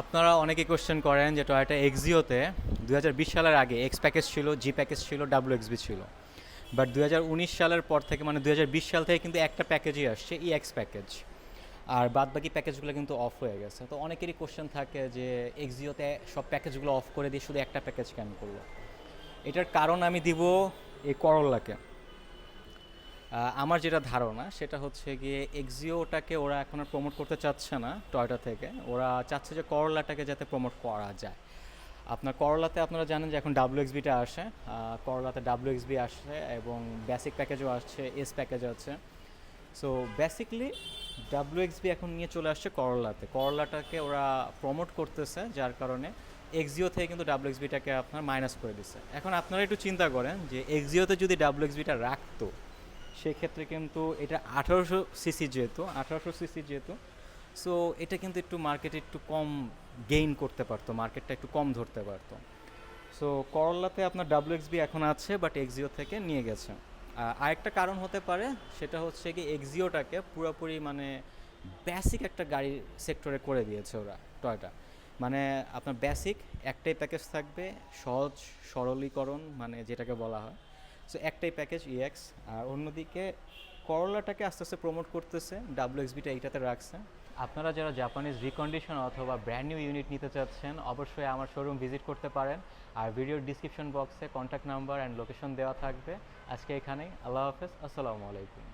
আপনারা অনেকেই কোশ্চেন করেন যে টয়োটা এক্সিওতে 2020 সালের আগে এক্স প্যাকেজ ছিল, জি প্যাকেজ ছিল, ডাব্লিউ ছিল। বাট 2019 সালের পর থেকে, মানে 2020 সাল থেকে কিন্তু একটা প্যাকেজই আসছে, এক্স প্যাকেজ। আর বাদ বাকি প্যাকেজগুলো কিন্তু অফ হয়ে গেছে। তো অনেকেরই কোশ্চেন থাকে যে এক্সিওতে সব প্যাকেজগুলো অফ করে দিয়ে শুধু একটা প্যাকেজ কেন করলো। এটার কারণ আমি দিব এই করল্লাকে। আমার যেটা ধারণা সেটা হচ্ছে গিয়ে এক্সিওটাকে ওরা এখন আর প্রমোট করতে চাচ্ছে না টয়োটা থেকে। ওরা চাচ্ছে যে করলাটাকে যাতে প্রমোট করা যায়। আপনার করলাতে আপনারা জানেন যে এখন ডাব্লিউ এক্সবিটা আসে, করলাতে ডাব্লিউ এক্সবি আসে এবং বেসিক প্যাকেজও আসছে, এস প্যাকেজ আছে। সো বেসিকলি ডাব্লিউ এক্সবি এখন নিয়ে চলে আসছে করলাতে, করলাটাকে ওরা প্রমোট করতেছে, যার কারণে এক্সিও থেকে কিন্তু ডাব্লিউ এক্সবিটাকে আপনার মাইনাস করে দিচ্ছে। এখন আপনারা একটু চিন্তা করেন যে এক্সিওতে যদি ডাব্লিউ এক্সবিটা রাখতো, সেক্ষেত্রে কিন্তু এটা 1800 সিসি যেহেতু, 1800 সিসি যেহেতু, সো এটা কিন্তু একটু মার্কেটে একটু কম গেইন করতে পারতো, মার্কেটটা একটু কম ধরতে পারতো। সো করলাতে আপনার ডাব্লিউ এক্সবি এখন আছে, বাট এক্সিও থেকে নিয়ে গেছে। আরেকটা কারণ হতে পারে, সেটা হচ্ছে কি এক্সিওটাকে পুরোপুরি মানে বেসিক একটা গাড়ির সেক্টরে করে দিয়েছে ওরা, টয়টা। মানে আপনার বেসিক একটাই প্যাকেজ থাকবে, সহজ সরলীকরণ মানে যেটাকে বলা হয়। সো একটাই প্যাকেজ ইএক্স। আর অন্যদিকে করলাটাকে আস্তে আস্তে প্রমোট করতেছে, ডাব্লিউ এক্সবিটা এইটাতে রাখছে। আপনারা যারা জাপানিজ রিকন্ডিশন অথবা ব্র্যান্ড নিউ ইউনিট নিতে চাচ্ছেন, অবশ্যই আমার শোরুম ভিজিট করতে পারেন। আর ভিডিওর ডিসক্রিপশন বক্সে কন্ট্যাক্ট নাম্বার অ্যান্ড লোকেশন দেওয়া থাকবে। আজকে এখানেই, আল্লাহ হাফেজ, আসসালামু আলাইকুম।